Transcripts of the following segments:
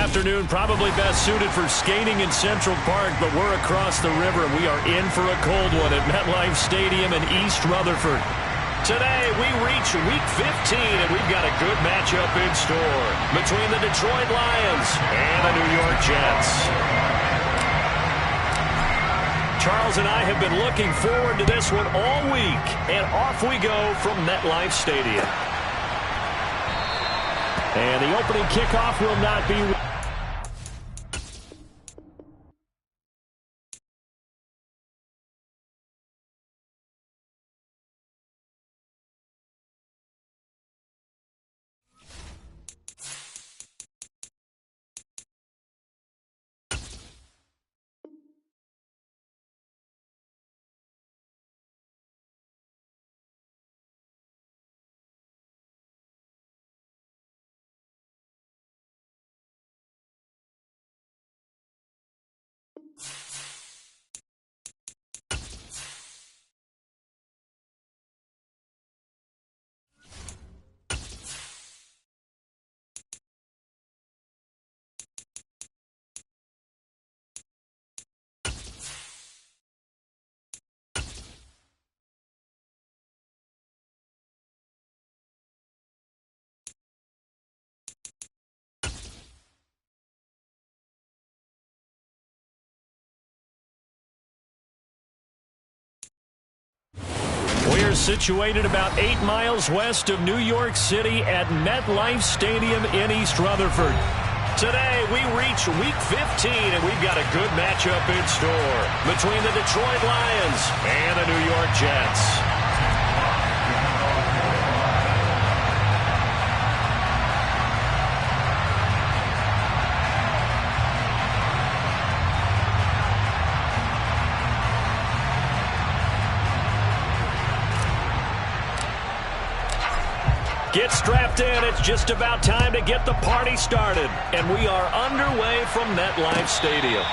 afternoon, probably best suited for skating in Central Park, but we're across the river, and we are in for a cold one at MetLife Stadium in East Rutherford. Today, we reach Week 15, and we've got a good matchup in store between the Detroit Lions and the New York Jets. Charles and I have been looking forward to this one all week, and off we go from MetLife Stadium. And the opening kickoff will not be... We're situated about 8 miles west of New York City at MetLife Stadium in East Rutherford. Today, we reach Week 15, and we've got a good matchup in store between the Detroit Lions and the New York Jets. Get strapped in. It's just about time to get the party started. And we are underway from MetLife Stadium.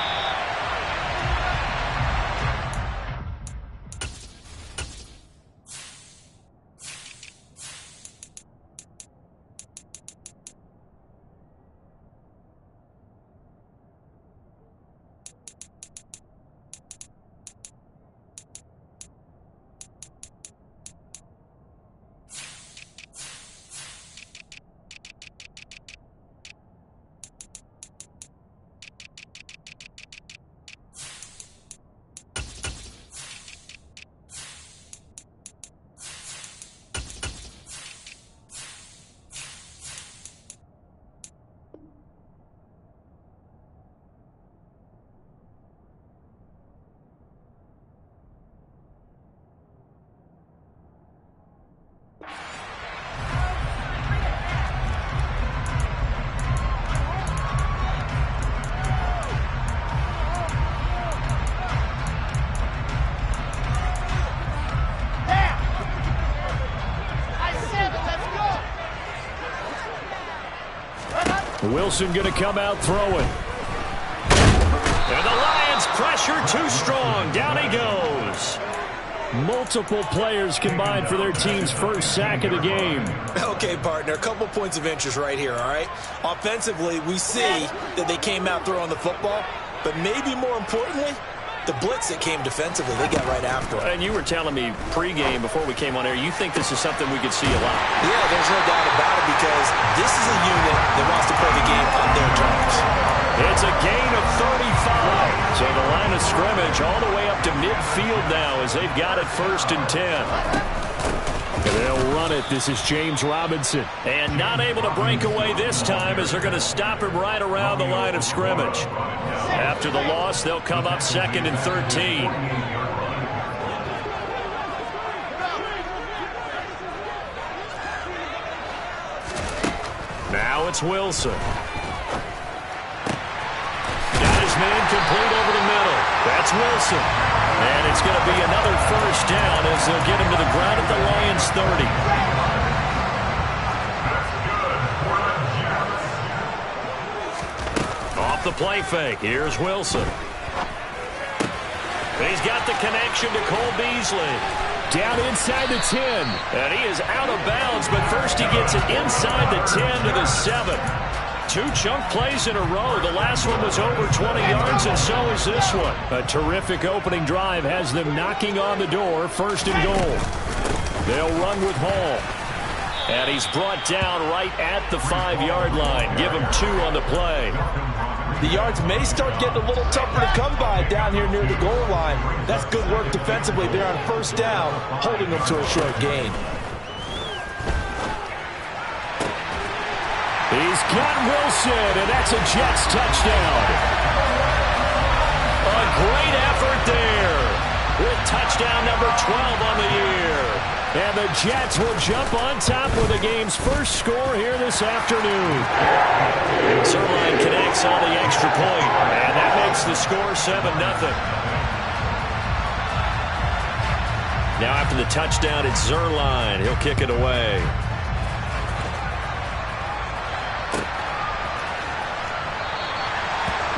Wilson going to come out throwing. And the Lions pressure too strong. Down he goes. Multiple players combined for their team's first sack of the game. Okay, partner, a couple points of interest right here, all right? Offensively, we see that they came out throwing the football, but maybe more importantly, the blitz that came defensively, they got right after it. And you were telling me pregame before we came on air, you think this is something we could see a lot. Yeah, there's no doubt about it because this is a unit that wants to play the game on their terms. It's a gain of 35. So the line of scrimmage all the way up to midfield now as they've got it 1st and 10. And they'll run it. This is James Robinson. And not able to break away this time as they're going to stop him right around the line of scrimmage. After the loss, they'll come up 2nd and 13. Now it's Wilson. Got his man complete over the middle. That's Wilson. And it's going to be another 1st down as they'll get him to the ground at the Lions 30. Off the play fake. Here's Wilson. He's got the connection to Cole Beasley. Down inside the 10. And he is out of bounds, but first he gets it inside the 10 to the 7. 2 chunk plays in a row. The last one was over 20 yards, and so is this one. A terrific opening drive has them knocking on the door, 1st and goal. They'll run with Hall. And he's brought down right at the 5-yard line. Give him 2 on the play. The yards may start getting a little tougher to come by down here near the goal line. That's good work defensively there on 1st down, holding them to a short gain. He's got Wilson, and that's a Jets touchdown. A great effort there with touchdown number 12 on the year. And the Jets will jump on top with the game's first score here this afternoon. Zuerlein connects on the extra point, and that makes the score 7-0. Now after the touchdown, it's Zuerlein. He'll kick it away.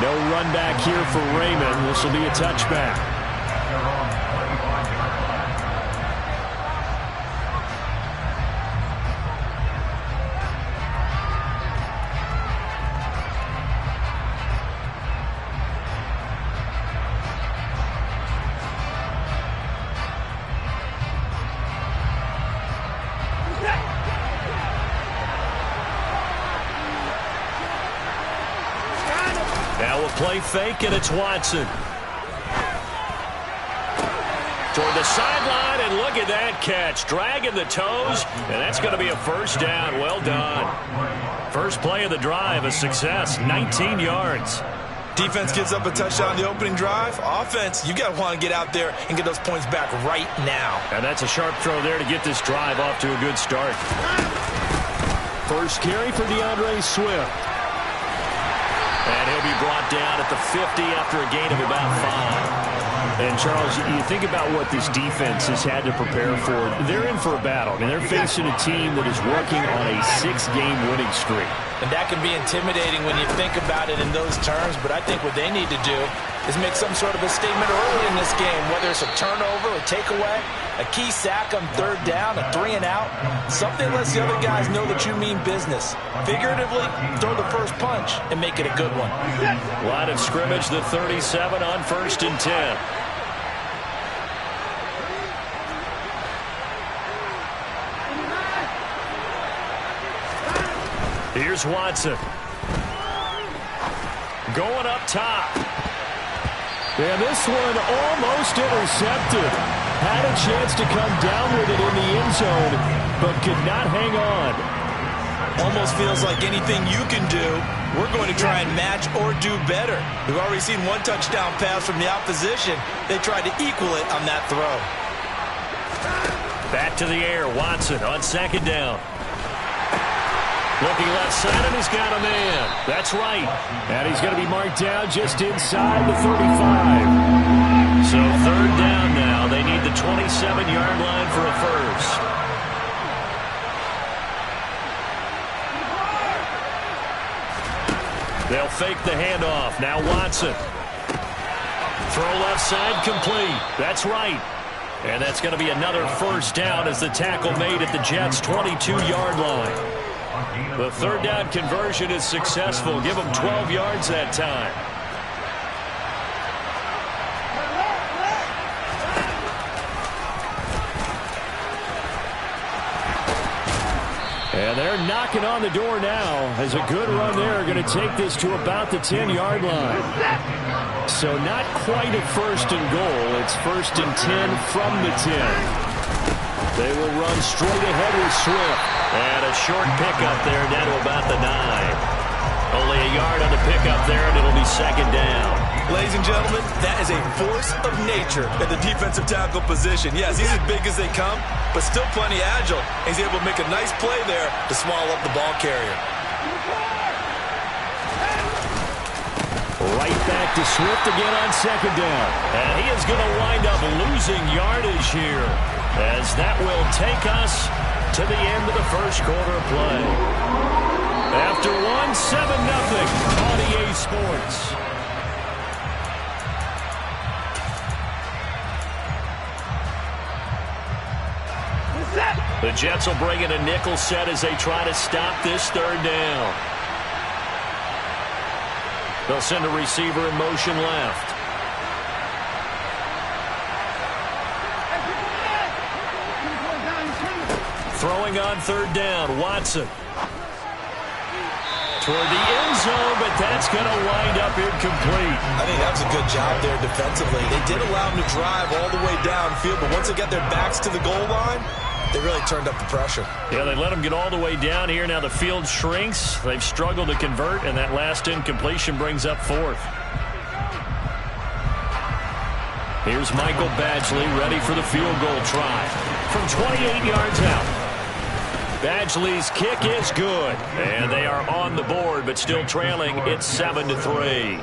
No run back here for Raymond. This will be a touchback. Play fake, and it's Watson. Toward the sideline, and look at that catch. Dragging the toes, and that's going to be a 1st down. Well done. First play of the drive, a success, 19 yards. Defense gives up a touchdown on the opening drive. Offense, you got to want to get out there and get those points back right now. And that's a sharp throw there to get this drive off to a good start. First carry for DeAndre Swift. And he'll be brought down at the 50 after a gain of about 5. And, Charles, you think about what this defense has had to prepare for. They're in for a battle. I mean, they're facing a team that is working on a 6-game winning streak. And that can be intimidating when you think about it in those terms. But I think what they need to do is make some sort of a statement early in this game, whether it's a turnover, a takeaway, a key sack on 3rd down, a 3-and-out. Something lets the other guys know that you mean business. Figuratively, throw the first punch and make it a good one. Line of scrimmage, the 37 on 1st and 10. Here's Watson. Going up top. And this one almost intercepted. Had a chance to come down with it in the end zone, but could not hang on. Almost feels like anything you can do, we're going to try and match or do better. We've already seen 1 touchdown pass from the opposition. They tried to equal it on that throw. Back to the air. Watson on 2nd down. Looking left side, and he's got a man. That's right. And he's going to be marked down just inside the 35. So 3rd down now. They need the 27-yard line for a 1st. They'll fake the handoff. Now Watson. Throw left side, complete. That's right. And that's going to be another 1st down as the tackle made at the Jets' 22-yard line. The 3rd down conversion is successful. Give them 12 yards that time. And they're knocking on the door now as a good run there. Going to take this to about the 10-yard line. So not quite a 1st and goal. It's 1st and 10 from the 10. They will run straight ahead with Swift. And a short pickup there down to about the 9. Only a yard on the pickup there, and it'll be 2nd down. Ladies and gentlemen, that is a force of nature at the defensive tackle position. Yes, he's as big as they come, but still plenty agile. He's able to make a nice play there to swallow up the ball carrier. Right back to Swift again on 2nd down. And he is going to wind up losing yardage here, as that will take us to the end of the 1st quarter of play. After 7-0 on EA Sports. The Jets will bring in a nickel set as they try to stop this 3rd down. They'll send a receiver in motion left. Throwing on third down, Watson. Toward the end zone, but that's going to wind up incomplete. I think that was a good job there defensively. They did allow them to drive all the way downfield, but once they got their backs to the goal line, they really turned up the pressure. Yeah, they let them get all the way down here. Now the field shrinks. They've struggled to convert, and that last incompletion brings up fourth. Here's Michael Badgley ready for the field goal try from 28 yards out. Badgley's kick is good, and they are on the board, but still trailing. It's 7-3.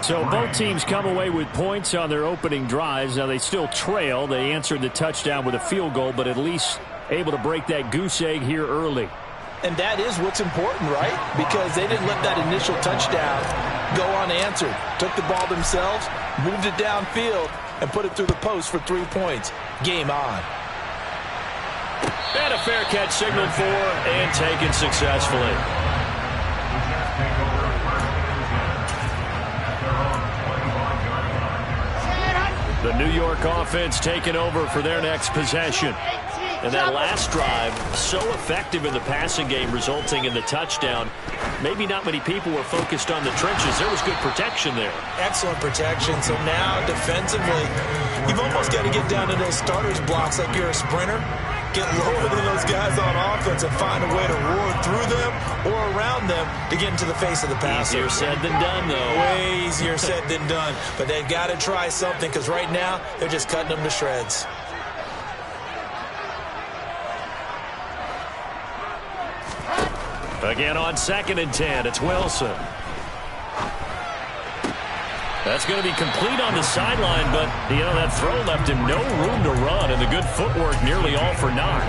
So both teams come away with points on their opening drives. Now they still trail. They answered the touchdown with a field goal, but at least able to break that goose egg here early. And that is what's important, right? Because they didn't let that initial touchdown go unanswered. Took the ball themselves, moved it downfield, and put it through the post for 3 points. Game on. And a fair catch signaled for and taken successfully. The New York offense taking over for their next possession. And that last drive, so effective in the passing game, resulting in the touchdown. Maybe not many people were focused on the trenches. There was good protection there. Excellent protection. So now, defensively, you've almost got to get down to those starters blocks like you're a sprinter. Get lower than those guys on offense and find a way to roar through them or around them to get into the face of the passer. Easier said than done, though. Way easier said than done. But they've got to try something because right now they're just cutting them to shreds. Again on 2nd and 10, it's Wilson. That's going to be complete on the sideline, but, that throw left him no room to run, and the good footwork nearly all for naught.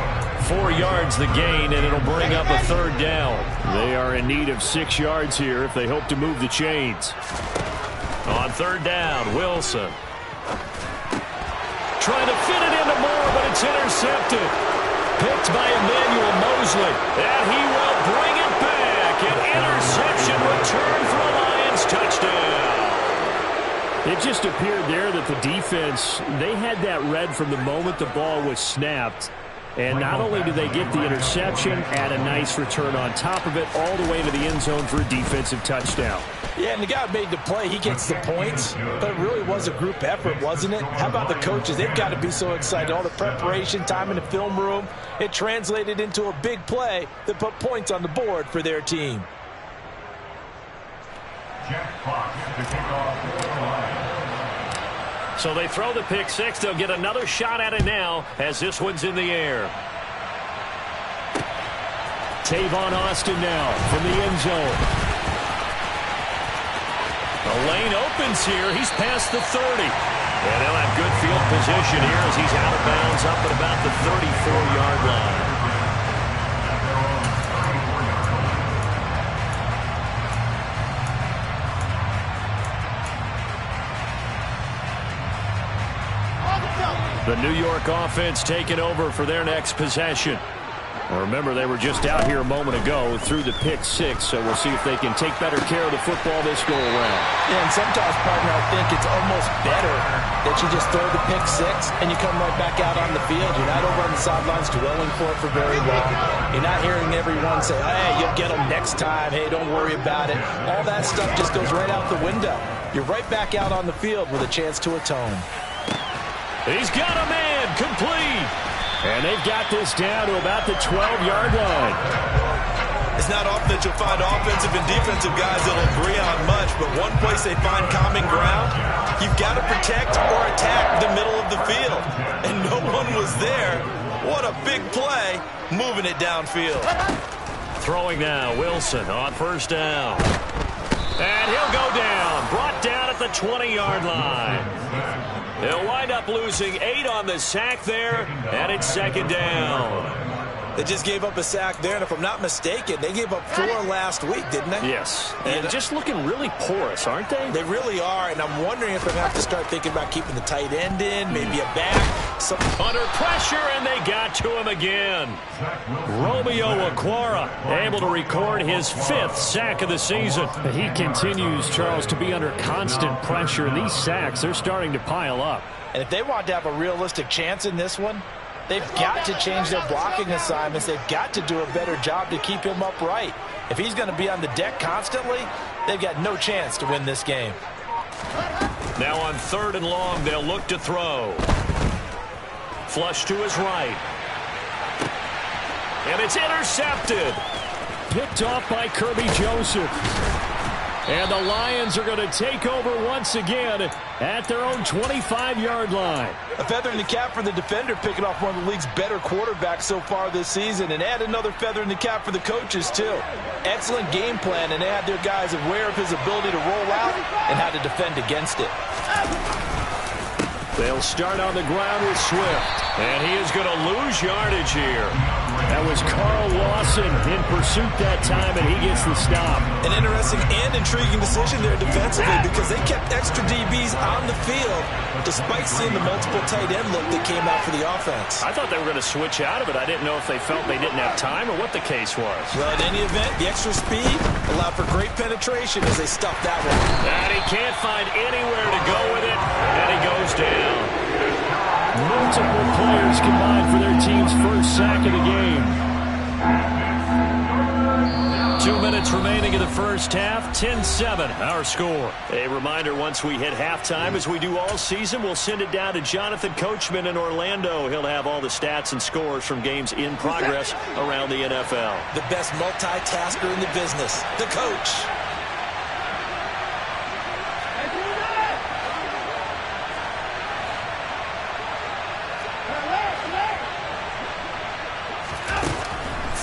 4 yards the gain, and it'll bring up a third down. They are in need of 6 yards here if they hope to move the chains. On third down, Wilson. Trying to fit it into Moore, but it's intercepted. Picked by Emmanuel Mosley, and he will bring it back. An interception return for a Lions touchdown. It just appeared there that the defense, they had that read from the moment the ball was snapped. And not only did they get the interception, add a nice return on top of it, all the way to the end zone for a defensive touchdown. Yeah, and the guy made the play. He gets the points, but it really was a group effort, wasn't it? How about the coaches? They've got to be so excited. All the preparation, time in the film room, it translated into a big play that put points on the board for their team. So they throw the pick six. They'll get another shot at it now as this one's in the air. Tavon Austin now from the end zone. The lane opens here. He's past the 30. And they'll have good field position here as he's out of bounds up at about the 34-yard line. The New York offense taking over for their next possession. Remember, they were just out here a moment ago through the pick six, so we'll see if they can take better care of the football this go-around. Yeah, and sometimes, partner, I think it's almost better that you just throw the pick six and you come right back out on the field. You're not over on the sidelines dwelling for it for very long. You're not hearing everyone say, hey, you'll get them next time. Hey, don't worry about it. All that stuff just goes right out the window. You're right back out on the field with a chance to atone. He's got a man, complete. And they've got this down to about the 12-yard line. It's not often that you'll find offensive and defensive guys that'll agree on much, but one place they find common ground, you've got to protect or attack the middle of the field. And no one was there. What a big play, moving it downfield. Throwing now, Wilson on first down. And he'll go down, brought down at the 20-yard line. They'll wind up losing 8 on the sack there, and it's second down. They just gave up a sack there, and if I'm not mistaken, they gave up 4 last week, didn't they? Yes, and just looking really porous, aren't they? They really are, and I'm wondering if they're going to have to start thinking about keeping the tight end in, maybe a back. Under pressure, and they got to him again. Romeo Okwara able to record his 5th sack of the season. He continues, Charles, to be under constant pressure, and these sacks, they're starting to pile up. And if they want to have a realistic chance in this one, they've got to change their blocking assignments. They've got to do a better job to keep him upright. If he's going to be on the deck constantly, they've got no chance to win this game. Now on 3rd and long, they'll look to throw. Flush to his right. And it's intercepted. Picked off by Kirby Joseph. And the Lions are going to take over once again at their own 25-yard line. A feather in the cap for the defender, picking off one of the league's better quarterbacks so far this season, and add another feather in the cap for the coaches, too. Excellent game plan, and they had their guys aware of his ability to roll out and how to defend against it. They'll start on the ground with Swift. And he is going to lose yardage here. That was Carl Lawson in pursuit that time, and he gets the stop. An interesting and intriguing decision there defensively because they kept extra DBs on the field despite seeing the multiple tight end look that came out for the offense. I thought they were going to switch out of it. I didn't know if they felt they didn't have time or what the case was. Well, in any event, the extra speed allowed for great penetration as they stuffed that one. And he can't find anywhere to go with it, and he goes down. Multiple players combined for their team's first sack of the game. 2 minutes remaining in the first half, 10-7 our score. A reminder, once we hit halftime, as we do all season, we'll send it down to Jonathan Coachman in Orlando. He'll have all the stats and scores from games in progress around the NFL. The best multitasker in the business, the coach.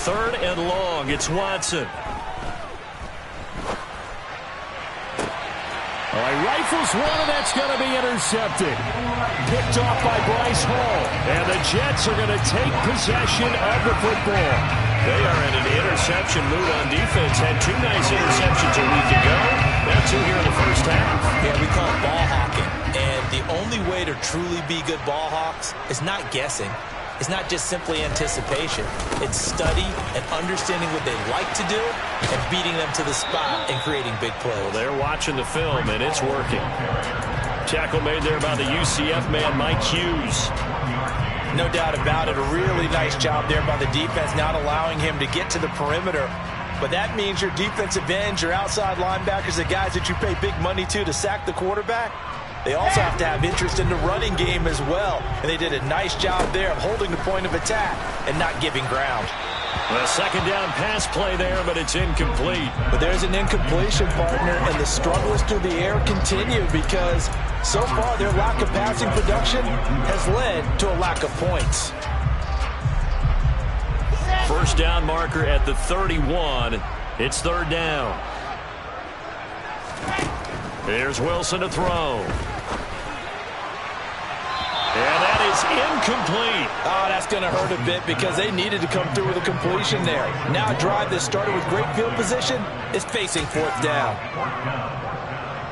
Third and long, it's Watson. All right, rifles one, and that's going to be intercepted. Picked off by Bryce Hall. And the Jets are going to take possession of the football. They are in an interception mood on defense. Had 2 nice interceptions a week ago. Now 2 here in the first half. Yeah, we call it ball hawking. And the only way to truly be good ball hawks is not guessing. It's not just simply anticipation. It's study and understanding what they like to do and beating them to the spot and creating big plays. Well, they're watching the film, and it's working. Tackle made there by the UCF man, Mike Hughes. No doubt about it. A really nice job there by the defense, not allowing him to get to the perimeter. But that means your defensive ends, your outside linebackers, the guys that you pay big money to sack the quarterback, they also have to have interest in the running game as well. And they did a nice job there of holding the point of attack and not giving ground. A second down pass play there, but it's incomplete. But there's an incompletion, partner, and the struggles through the air continue because so far their lack of passing production has led to a lack of points. First down marker at the 31. It's 3rd down. Here's Wilson to throw. And that is incomplete. Oh, that's going to hurt a bit because they needed to come through with a completion there. Now a drive that started with great field position is facing 4th down.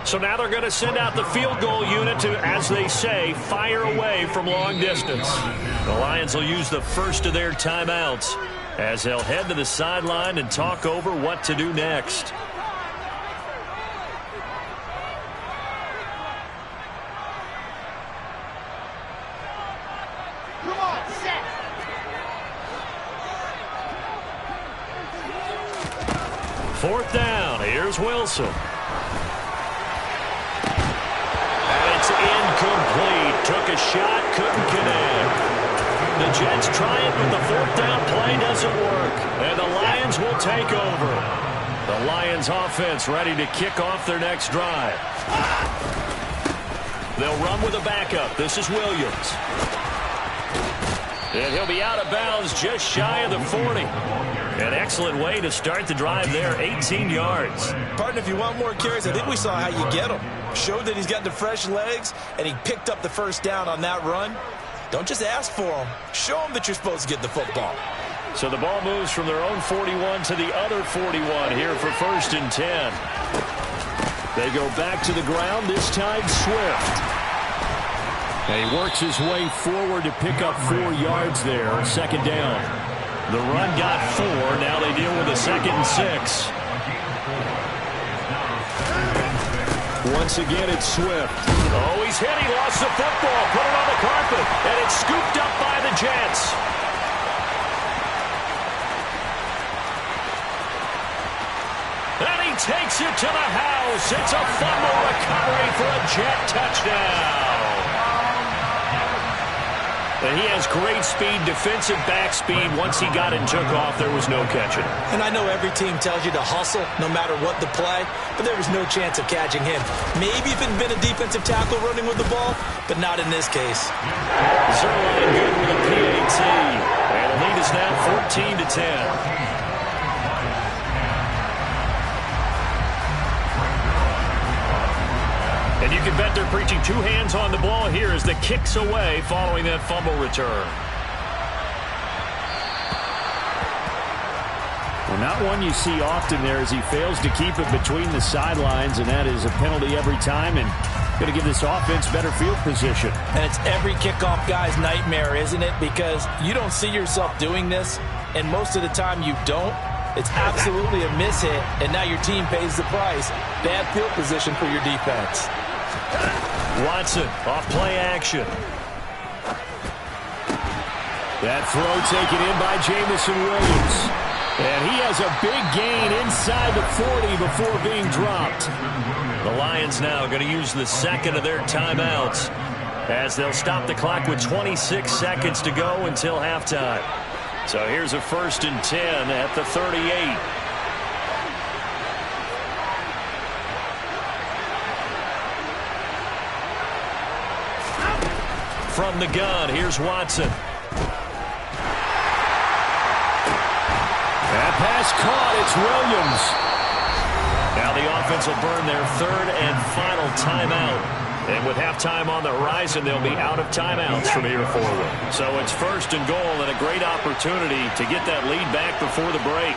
So now they're going to send out the field goal unit to, as they say, fire away from long distance. The Lions will use the first of their timeouts as they'll head to the sideline and talk over what to do next. Fourth down. Here's Wilson. And it's incomplete. Took a shot, couldn't connect. The Jets try it, but the 4th down play doesn't work. And the Lions will take over. The Lions offense ready to kick off their next drive. They'll run with a backup. This is Williams. And he'll be out of bounds just shy of the 40. An excellent way to start the drive there, 18 yards. Partner, if you want more carries, I think we saw how you get them. Showed that he's got the fresh legs, and he picked up the first down on that run. Don't just ask for them. Show them that you're supposed to get the football. So the ball moves from their own 41 to the other 41 here for 1st and 10. They go back to the ground, this time Swift. And he works his way forward to pick up 4 yards there, 2nd down. The run got 4, now they deal with a 2nd and 6. Once again, it's Swift. Oh, he's hit. He lost the football. Put it on the carpet. And it's scooped up by the Jets. And he takes it to the house. It's a fumble recovery for a Jet touchdown. And he has great speed, defensive back speed. Once he got it and took off, there was no catching. And I know every team tells you to hustle no matter what the play, but there was no chance of catching him. Maybe if it had been a defensive tackle running with the ball, but not in this case. Zuerlein good with a PAT. And the lead is now 14-10. And you can bet they're preaching 2 hands on the ball here as the kick's away following that fumble return. Well, not one you see often there as he fails to keep it between the sidelines, and that is a penalty every time and going to give this offense better field position. And it's every kickoff guy's nightmare, isn't it? Because you don't see yourself doing this, and most of the time you don't. It's absolutely a miss hit, and now your team pays the price. Bad field position for your defense. Watson off play action. That throw taken in by Jameson Williams. And he has a big gain inside the 40 before being dropped. The Lions now going to use the 2nd of their timeouts as they'll stop the clock with 26 seconds to go until halftime. So here's a 1st and 10 at the 38. From the gun, here's Watson. That pass caught. It's Williams. Now the offense will burn their 3rd and final timeout. And with halftime on the horizon, they'll be out of timeouts from here forward. So it's 1st and goal and a great opportunity to get that lead back before the break.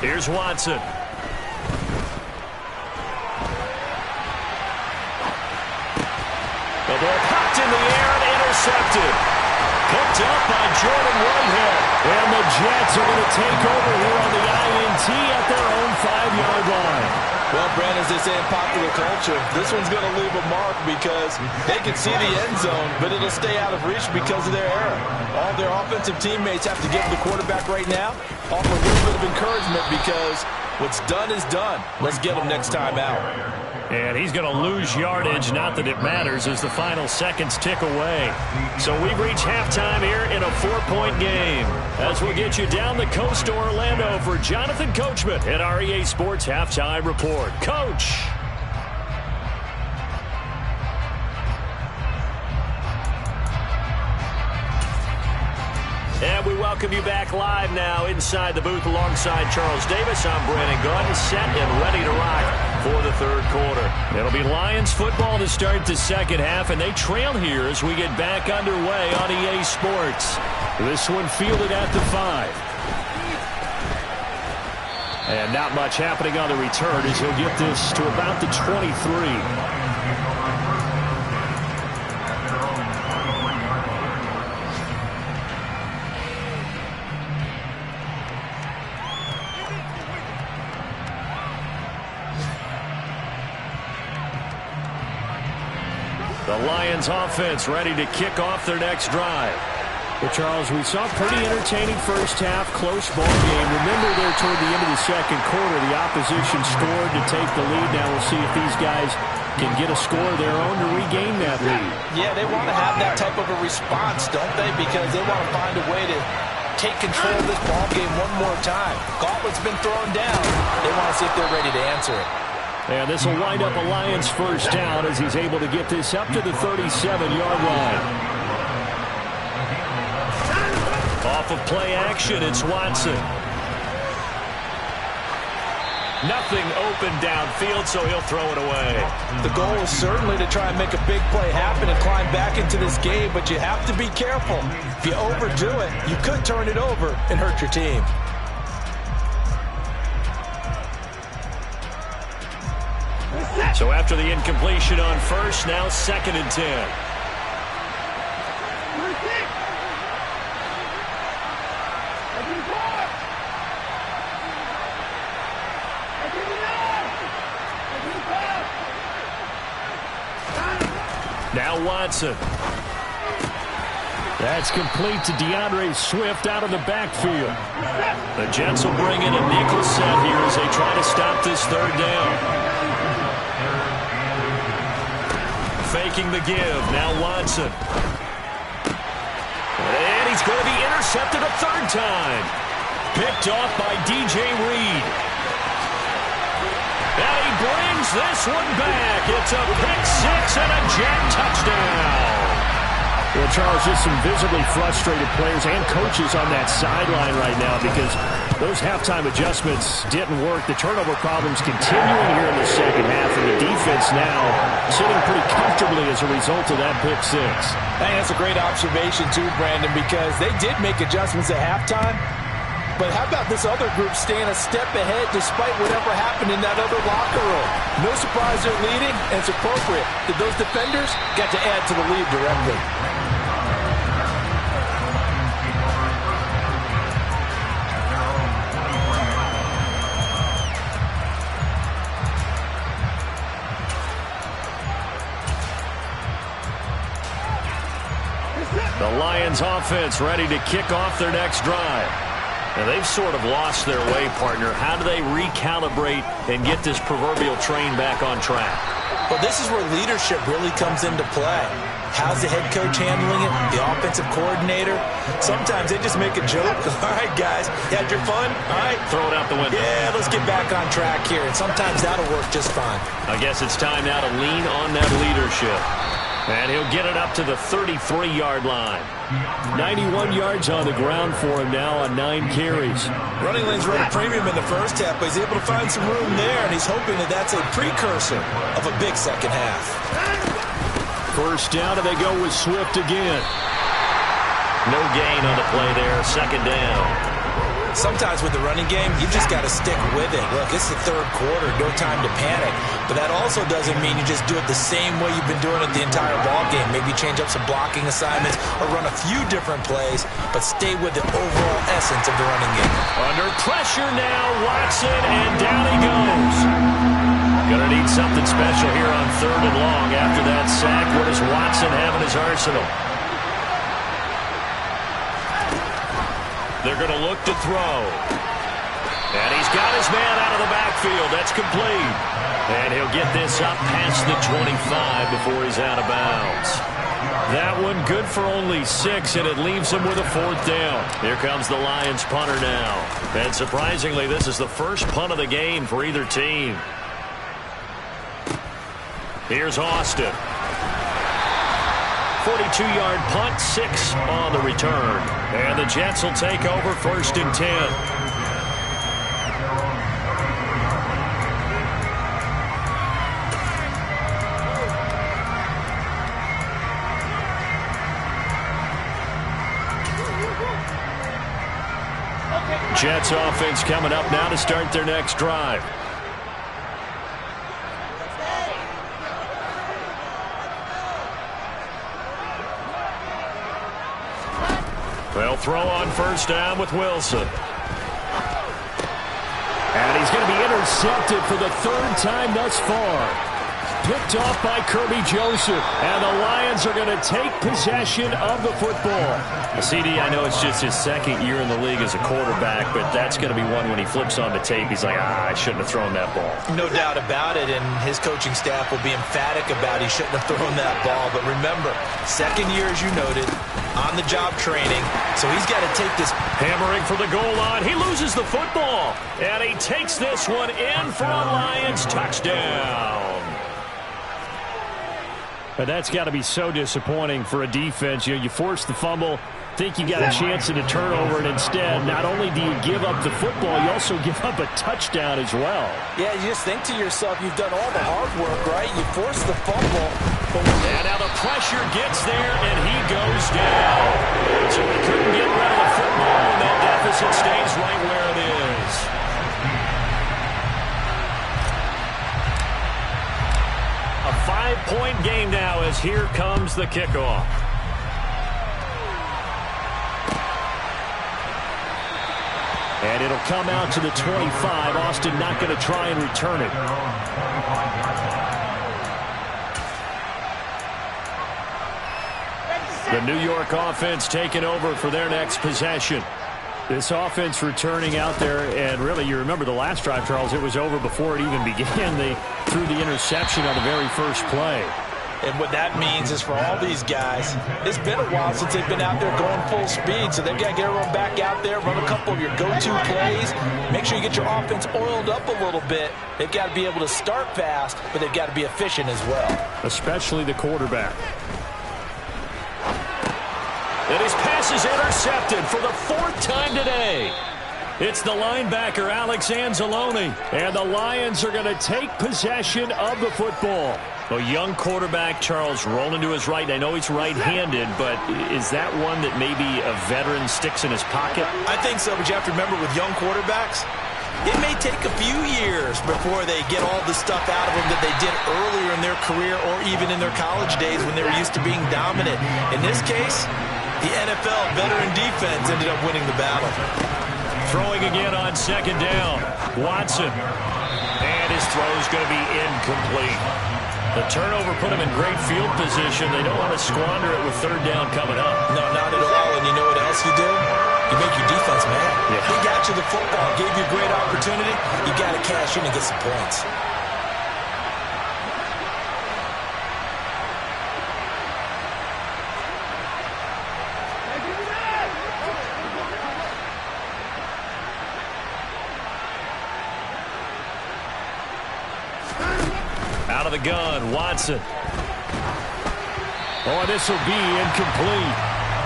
Here's Watson. The ball popped in the air and intercepted. Picked up by Jordan Whitehead. And the Jets are going to take over here on the INT at their own 5-yard line. Well, Brent, as they say in popular culture, this one's going to leave a mark because they can see the end zone, but it'll stay out of reach because of their error. All their offensive teammates have to give the quarterback right now, offer a little bit of encouragement because what's done is done. Let's get them next time out. And he's going to lose yardage, not that it matters, as the final seconds tick away. So we've reached halftime here in a 4-point game. As we'll get you down the coast to Orlando for Jonathan Coachman at our EA Sports Halftime Report. Coach. And we welcome you back live now inside the booth alongside Charles Davis. I'm Brandon Gaudin, set and ready to rock for the 3rd quarter. It'll be Lions football to start the 2nd half, and they trail here as we get back underway on EA Sports. This one fielded at the 5. And not much happening on the return as he'll get this to about the 23. The Lions offense ready to kick off their next drive. Well, Charles, we saw a pretty entertaining first half, close ball game. Remember there toward the end of the 2nd quarter, the opposition scored to take the lead. Now we'll see if these guys can get a score of their own to regain that lead. Yeah, they want to have that type of a response, don't they? Because they want to find a way to take control of this ball game one more time. Gauntlet's been thrown down. They want to see if they're ready to answer it. And this will wind up a Lions 1st down as he's able to get this up to the 37-yard line. Off of play action, it's Watson. Nothing open downfield, so he'll throw it away. The goal is certainly to try and make a big play happen and climb back into this game, but you have to be careful. If you overdo it, you could turn it over and hurt your team. So after the incompletion on first, now 2nd and 10. Now Watson. That's complete to DeAndre Swift out of the backfield. The Jets will bring in a nickel set here as they try to stop this 3rd down. Faking the give. Now Watson. And he's going to be intercepted a 3rd time. Picked off by DJ Reed. And he brings this one back. It's a pick 6 and a Jet touchdown. Well, Charles, just some visibly frustrated players and coaches on that sideline right now because those halftime adjustments didn't work. The turnover problems continuing here in the 2nd half, and the defense now sitting pretty comfortably as a result of that pick 6. I think that's a great observation too, Brandon, because they did make adjustments at halftime. But how about this other group staying a step ahead despite whatever happened in that other locker room? No surprise they're leading, and it's appropriate that those defenders got to add to the lead directly. The Lions offense ready to kick off their next drive. Now they've sort of lost their way, partner. How do they recalibrate and get this proverbial train back on track? Well, this is where leadership really comes into play. How's the head coach handling it? The offensive coordinator? Sometimes they just make a joke. All right, guys, you had your fun? All right. Throw it out the window. Yeah, let's get back on track here. And sometimes that'll work just fine. I guess it's time now to lean on that leadership. And he'll get it up to the 33-yard line. 91 yards on the ground for him now on 9 carries. Running lanes run a premium in the first half, but he's able to find some room there, and he's hoping that that's a precursor of a big second half. First down, and they go with Swift again. No gain on the play there, 2nd down. Sometimes with the running game, you just got to stick with it. Look, it's the 3rd quarter, no time to panic. But that also doesn't mean you just do it the same way you've been doing it the entire ball game. Maybe change up some blocking assignments or run a few different plays, but stay with the overall essence of the running game. Under pressure now, Watson, and down he goes. Gonna need something special here on 3rd and long after that sack. What does Watson have in his arsenal? They're going to look to throw. And he's got his man out of the backfield. That's complete. And he'll get this up past the 25 before he's out of bounds. That one good for only 6, and it leaves him with a 4th down. Here comes the Lions punter now. And surprisingly, this is the first punt of the game for either team. Here's Austin. 42-yard punt, 6 on the return. And the Jets will take over 1st and 10. Jets offense coming up now to start their next drive. They'll throw on 1st down with Wilson. And he's going to be intercepted for the 3rd time thus far. Picked off by Kirby Joseph. And the Lions are going to take possession of the football. CD, I know it's just his 2nd year in the league as a quarterback, but that's going to be one when he flips on the tape. He's like, I shouldn't have thrown that ball. No doubt about it, and his coaching staff will be emphatic about he shouldn't have thrown that ball. But remember, 2nd year, as you noted, on-the-job training, so he's got to take this. Hammering for the goal line. He loses the football, and he takes this one in for a Lions touchdown. But that's got to be so disappointing for a defense. You force the fumble, think you got a chance at a turnover, and instead, not only do you give up the football, you also give up a touchdown as well. Yeah, you just think to yourself, you've done all the hard work, right? You force the fumble. And now the pressure gets there, and he goes down. So he couldn't get rid of the football, and that deficit stays right where it is. A 5-point game now as here comes the kickoff. And it'll come out to the 25. Austin not going to try and return it. The New York offense taking over for their next possession. This offense returning out there, and really, you remember the last drive, Charles, it was over before it even began. They threw the interception on the very first play. And what that means is for all these guys, it's been a while since they've been out there going full speed, so they've got to get everyone back out there, run a couple of your go-to plays, make sure you get your offense oiled up a little bit. They've got to be able to start fast, but they've got to be efficient as well. Especially the quarterback. And his pass is intercepted for the 4th time today. It's the linebacker, Alex Anzalone. And the Lions are going to take possession of the football. A young quarterback, Charles, rolling to his right. I know he's right-handed, but is that one that maybe a veteran sticks in his pocket? I think so, but you have to remember with young quarterbacks, it may take a few years before they get all the stuff out of them that they did earlier in their career or even in their college days when they were used to being dominant. In this case, the NFL veteran defense ended up winning the battle. Throwing again on 2nd down. Watson. And his throw's going to be incomplete. The turnover put him in great field position. They don't want to squander it with 3rd down coming up. No, not at all. And you know what else you do? You make your defense mad. Yeah. He got you the football, gave you a great opportunity. You got to cash in and get some points. Out of the gun, Watson. Oh, this will be incomplete.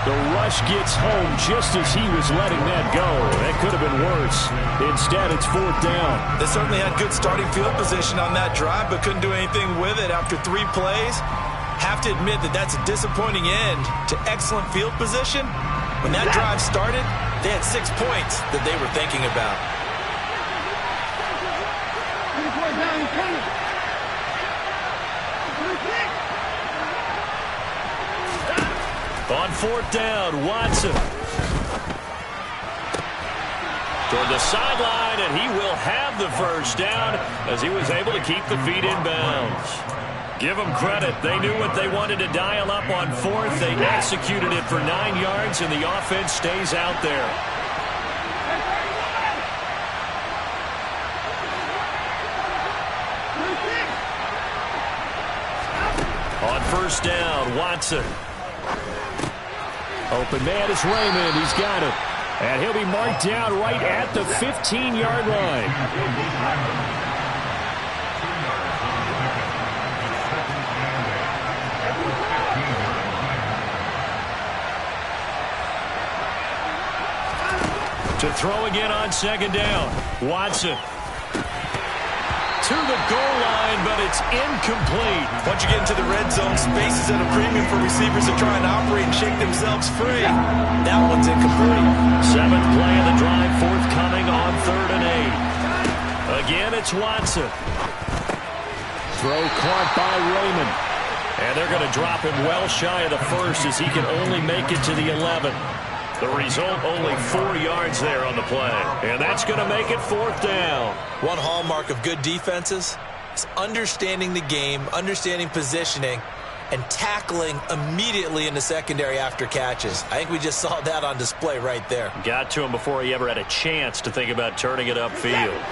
The rush gets home just as he was letting that go. That could have been worse. Instead, it's 4th down. They certainly had good starting field position on that drive, but couldn't do anything with it after 3 plays. Have to admit that that's a disappointing end to excellent field position. When that drive started, they had 6 points that they were thinking about. On 4th down, Watson. Toward the sideline, and he will have the 1st down as he was able to keep the feet in bounds. Give them credit. They knew what they wanted to dial up on 4th. They executed it for 9 yards, and the offense stays out there. On 1st down, Watson. Open man is Raymond. He's got it. And he'll be marked down right at the 15-yard line. To throw again on 2nd down. Watson. To the goal line, but it's incomplete. Once you get into the red zone, space is at a premium for receivers to try and operate and shake themselves free. That one's incomplete. 7th play of the drive, forthcoming on 3rd and 8. Again, it's Watson. Throw caught by Raymond. And they're going to drop him well shy of the 1st as he can only make it to the 11. The result, only 4 yards there on the play. And that's going to make it 4th down. One hallmark of good defenses is understanding the game, understanding positioning, and tackling immediately in the secondary after catches. I think we just saw that on display right there. Got to him before he ever had a chance to think about turning it upfield.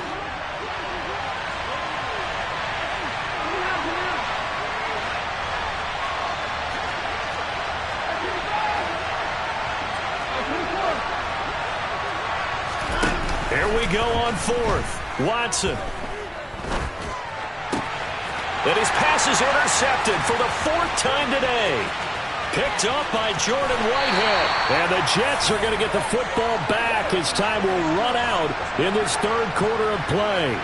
Here we go on 4th. Watson. And his pass is intercepted for the 4th time today. Picked up by Jordan Whitehead. And the Jets are going to get the football back as time will run out in this 3rd quarter of play.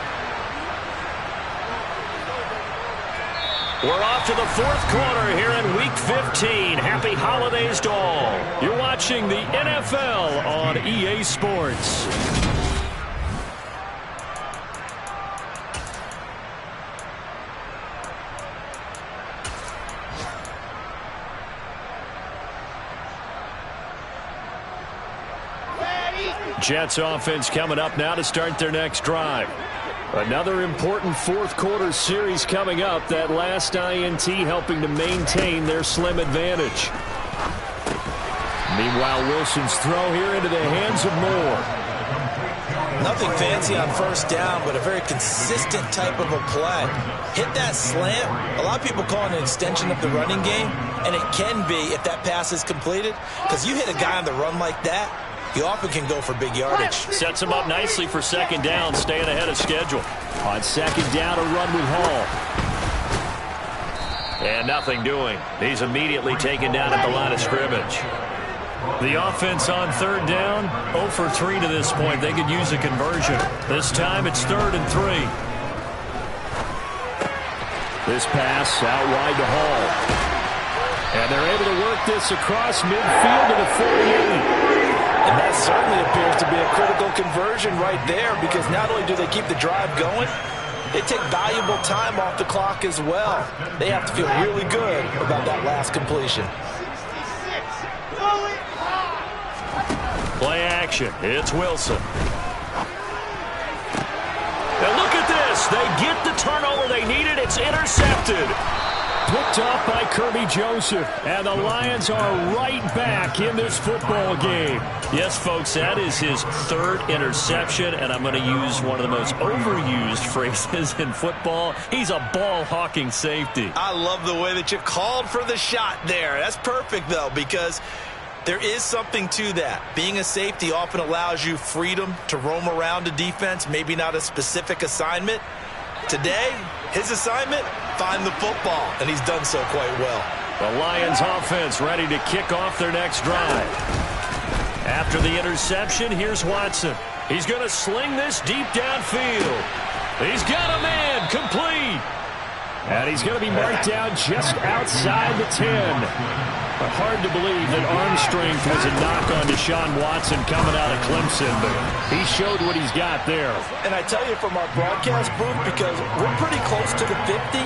We're off to the 4th quarter here in Week 15. Happy holidays to all. You're watching the NFL on EA Sports. Jets offense coming up now to start their next drive. Another important 4th quarter series coming up. That last INT helping to maintain their slim advantage. Meanwhile, Wilson's throw here into the hands of Moore. Nothing fancy on 1st down, but a very consistent type of a play. Hit that slant. A lot of people call it an extension of the running game, and it can be if that pass is completed, because you hit a guy on the run like that, you often can go for big yardage. Sets him up nicely for 2nd down, staying ahead of schedule. On 2nd down, a run with Hall. And nothing doing. He's immediately taken down at the line of scrimmage. The offense on 3rd down, 0 for 3 to this point. They could use a conversion. This time it's 3rd and 3. This pass out wide to Hall. And they're able to work this across midfield to the 48. And that certainly appears to be a critical conversion right there, because not only do they keep the drive going, they take valuable time off the clock as well. They have to feel really good about that last completion. Play action. It's Wilson. And look at this. They get the turnover they needed. It's intercepted. Picked off by Kirby Joseph. And the Lions are right back in this football game. Yes, folks, that is his 3rd interception, and I'm going to use one of the most overused phrases in football. He's a ball-hawking safety. I love the way that you called for the shot there. That's perfect, though, because there is something to that. Being a safety often allows you freedom to roam around a defense, maybe not a specific assignment. Today, his assignment, find the football, and he's done so quite well. The Lions offense ready to kick off their next drive. After the interception, here's Watson. He's going to sling this deep downfield. He's got a man, complete. And he's going to be marked down just outside the 10. But hard to believe that arm strength was a knock on Deshaun Watson coming out of Clemson, but he showed what he's got there. And I tell you from our broadcast booth, because we're pretty close to the 50,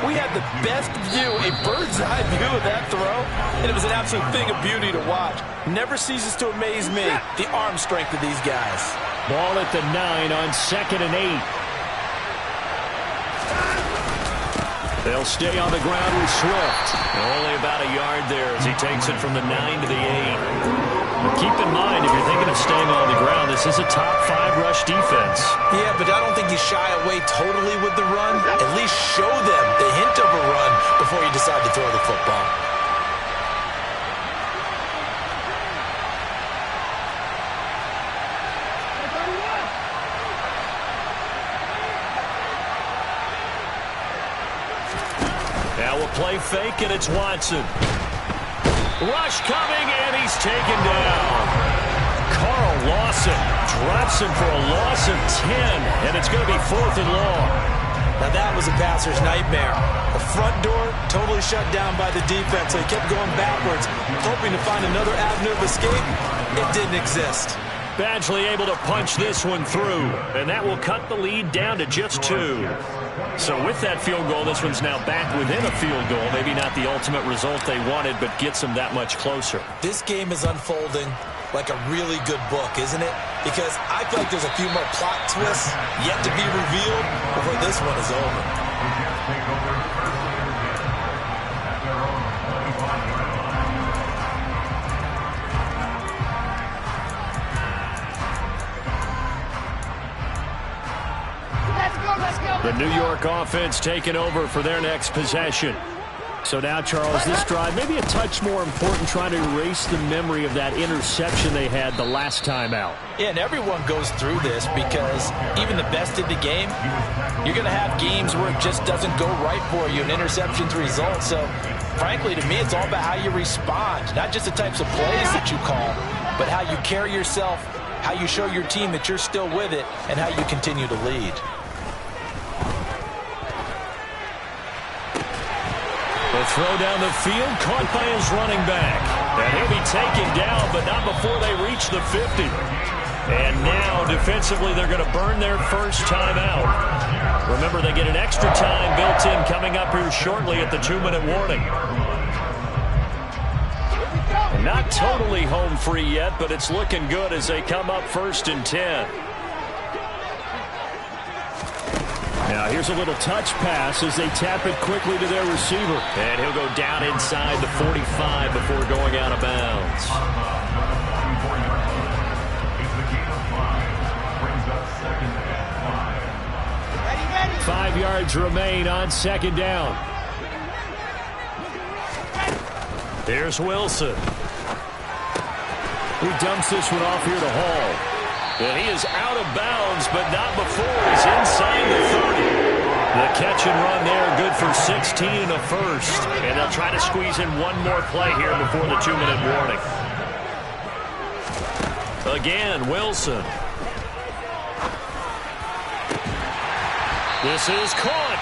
we had the best view, a bird's-eye view of that throw, and it was an absolute thing of beauty to watch. Never ceases to amaze me, the arm strength of these guys. Ball at the 9 on 2nd and 8. They'll stay on the ground with Swift. Only about a yard there as he takes it from the 9 to the 8. But keep in mind, if you're thinking of staying on the ground, this is a top 5 rush defense. Yeah, but I don't think you shy away totally with the run. At least show them the hint of a run before you decide to throw the football. Now we'll play fake, and it's Watson. Rush coming, and he's taken down. Carl Lawson drops him for a loss of 10, and it's going to be 4th and long. Now that was a passer's nightmare. The front door totally shut down by the defense, so he kept going backwards, hoping to find another avenue of escape. It didn't exist. Badgley able to punch this one through, and that will cut the lead down to just 2. So with that field goal, this one's now back within a field goal. Maybe not the ultimate result they wanted, but gets them that much closer. This game is unfolding like a really good book, isn't it? Because I feel like there's a few more plot twists yet to be revealed before this one is over. The New York offense taking over for their next possession. So now, Charles, this drive maybe a touch more important, trying to erase the memory of that interception they had the last time out. Yeah, and everyone goes through this because even the best in the game, you're going to have games where it just doesn't go right for you, and interceptions result. So, frankly, to me, it's all about how you respond, not just the types of plays that you call, but how you carry yourself, how you show your team that you're still with it, and how you continue to lead. The throw down the field, caught by his running back. And he'll be taken down, but not before they reach the 50. And now, defensively, they're going to burn their first time out. Remember, they get an extra time built in coming up here shortly at the 2-minute warning. And not totally home free yet, but it's looking good as they come up 1st and 10. Now here's a little touch pass as they tap it quickly to their receiver. And he'll go down inside the 45 before going out of bounds. 5 yards remain on 2nd down. There's Wilson. He dumps this one off here to Hall. And he is out of bounds, but not before he's inside the 30. The catch and run there, good for 16 and a first. And they'll try to squeeze in one more play here before the 2-minute warning. Again, Wilson. This is caught.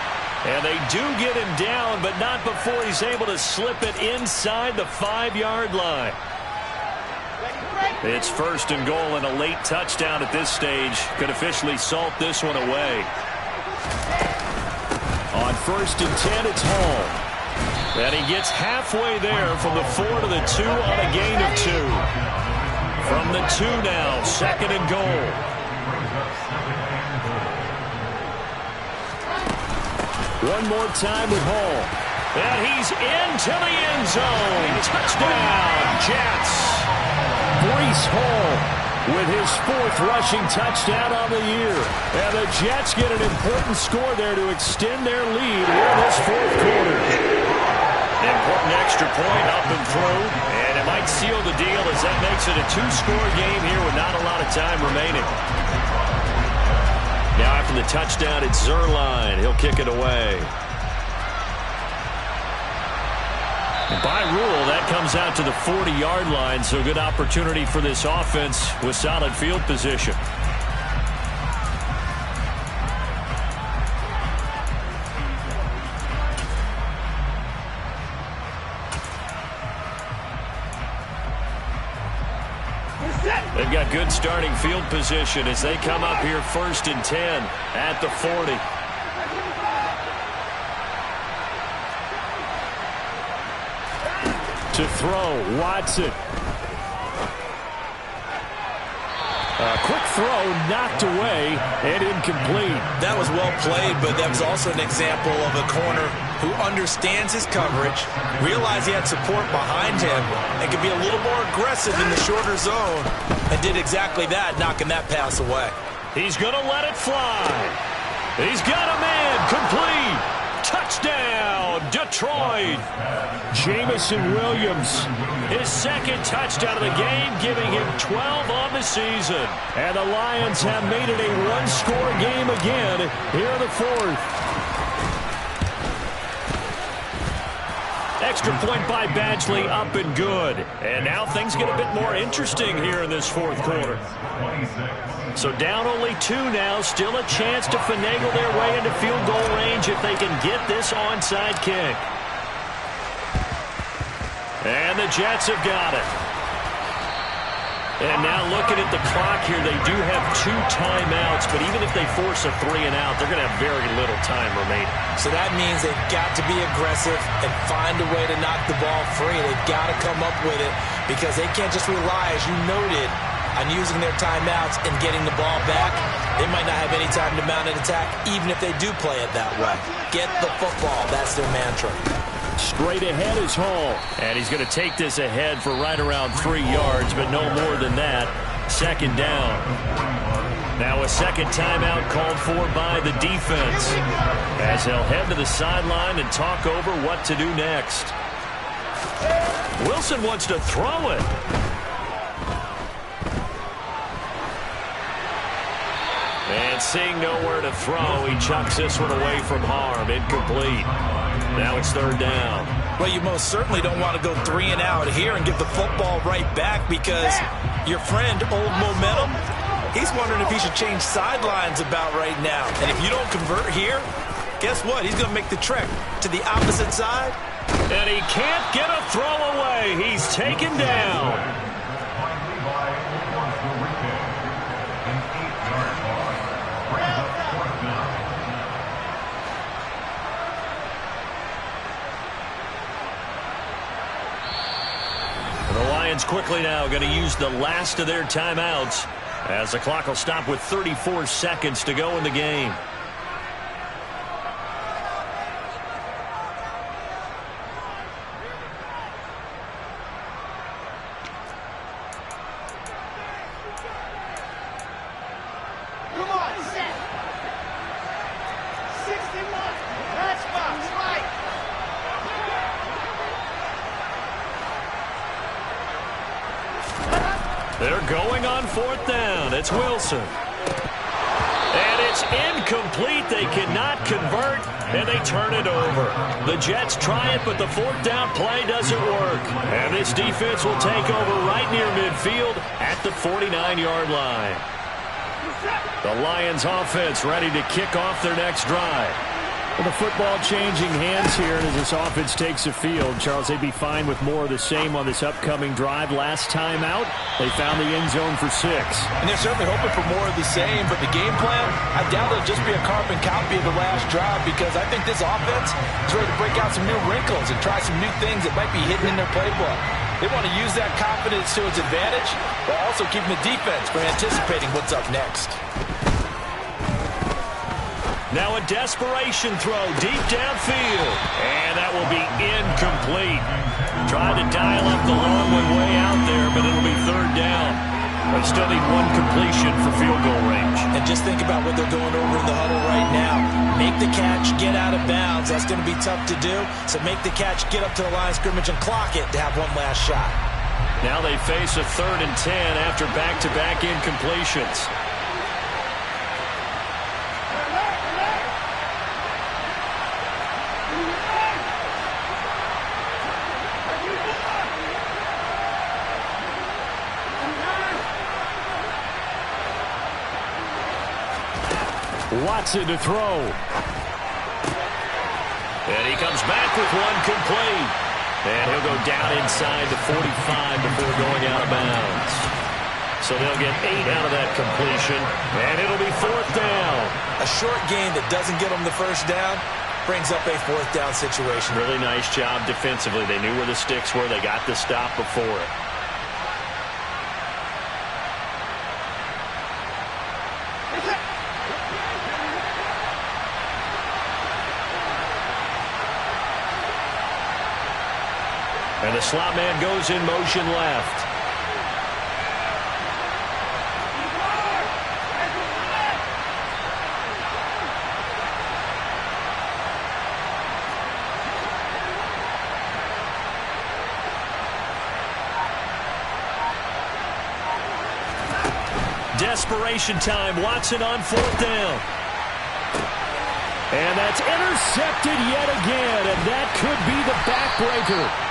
And they do get him down, but not before he's able to slip it inside the 5-yard line. It's 1st and goal, and a late touchdown at this stage could officially salt this one away. On 1st and 10, it's Hall. And he gets halfway there from the 4 to the 2 on a gain of 2. From the 2 now, 2nd and goal. One more time with Hall. And he's into the end zone. Touchdown, Jets. Breece Hall with his 4th rushing touchdown on the year. And the Jets get an important score there to extend their lead in this 4th quarter. Important extra point up and through. And it might seal the deal as that makes it a 2-score game here with not a lot of time remaining. Now after the touchdown, it's Zuerlein. He'll kick it away. By rule, that comes out to the 40-yard line, so good opportunity for this offense with solid field position. They've got good starting field position as they come up here 1st and 10 at the 40. To throw, Watson. A quick throw knocked away and incomplete. That was well played, but that was also an example of a corner who understands his coverage, realized he had support behind him, and could be a little more aggressive in the shorter zone, and did exactly that, knocking that pass away. He's going to let it fly. He's got a man complete. Touchdown, Detroit. Jamison Williams. His 2nd touchdown of the game, giving him 12 on the season. And the Lions have made it a 1-score game again here in the 4th. Extra point by Badgley, up and good. And now things get a bit more interesting here in this 4th quarter. So down only 2 now, still a chance to finagle their way into field goal range if they can get this onside kick. And the Jets have got it. And now looking at the clock here, they do have 2 timeouts, but even if they force a 3 and out, they're going to have very little time remaining. So that means they've got to be aggressive and find a way to knock the ball free. They've got to come up with it because they can't just rely, as you noted, on using their timeouts and getting the ball back. They might not have any time to mount an attack, even if they do play it that way. Get the football. That's their mantra. Straight ahead is Hall. And he's going to take this ahead for right around 3 yards, but no more than that. 2nd down. Now a second timeout called for by the defense, as they'll head to the sideline and talk over what to do next. Wilson wants to throw it. And seeing nowhere to throw, he chucks this one away from harm. Incomplete. Now it's third down. Well, you most certainly don't want to go 3 and out here and give the football right back, because your friend, Old Momentum, he's wondering if he should change sidelines about right now. And if you don't convert here, guess what? He's going to make the trek to the opposite side. And he can't get a throw away. He's taken down. The Lions quickly now going to use the last of their timeouts, as the clock will stop with 34 seconds to go in the game. Come on, set. 61. Matchbox, right. They're going on fourth down. It's Wilson. And it's incomplete. They cannot convert, and they turn it over. The Jets try it, but the fourth down play doesn't work. And this defense will take over right near midfield at the 49-yard line. The Lions offense ready to kick off their next drive. Well, the football changing hands here, and as this offense takes the field, Charles, they'd be fine with more of the same on this upcoming drive. Last time out, they found the end zone for 6. And they're certainly hoping for more of the same, but the game plan, I doubt it'll just be a carbon copy of the last drive, because I think this offense is ready to break out some new wrinkles and try some new things that might be hidden in their playbook. They want to use that confidence to its advantage, while also keeping the defense from anticipating what's up next. Now a desperation throw deep downfield. And that will be incomplete. Tried to dial up the long one way out there, but it'll be third down. They still need one completion for field goal range. And just think about what they're going over in the huddle right now. Make the catch, get out of bounds. That's going to be tough to do. So make the catch, get up to the line of scrimmage, and clock it to have one last shot. Now they face a 3rd and 10 after back-to-back incompletions. Watson to throw. And he comes back with one complete. And he'll go down inside the 45 before going out of bounds. So they'll get 8 out of that completion, and it'll be 4th down. A short gain that doesn't get them the first down brings up a 4th down situation. Really nice job defensively. They knew where the sticks were. They got the stop before it. And the slot man goes in motion left. Desperation time. Watson on 4th down. And that's intercepted yet again, and that could be the backbreaker.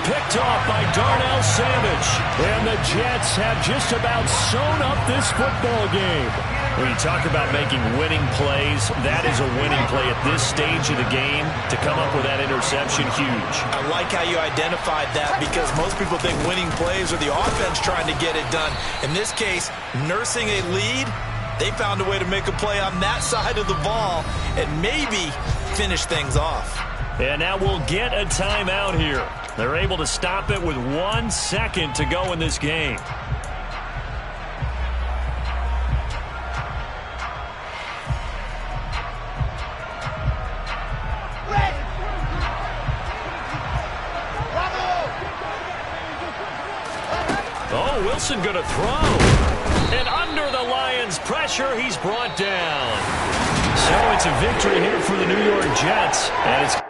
Picked off by Darnell Savage. And the Jets have just about sewn up this football game. When you talk about making winning plays, that is a winning play at this stage of the game. To come up with that interception, huge. I like how you identified that, because most people think winning plays are the offense trying to get it done. In this case, nursing a lead, they found a way to make a play on that side of the ball and maybe finish things off. And now we'll get a timeout here. They're able to stop it with 1 second to go in this game. Oh, Russell Wilson going to throw. And under the Lions' pressure, he's brought down. So it's a victory here for the New York Jets. And it's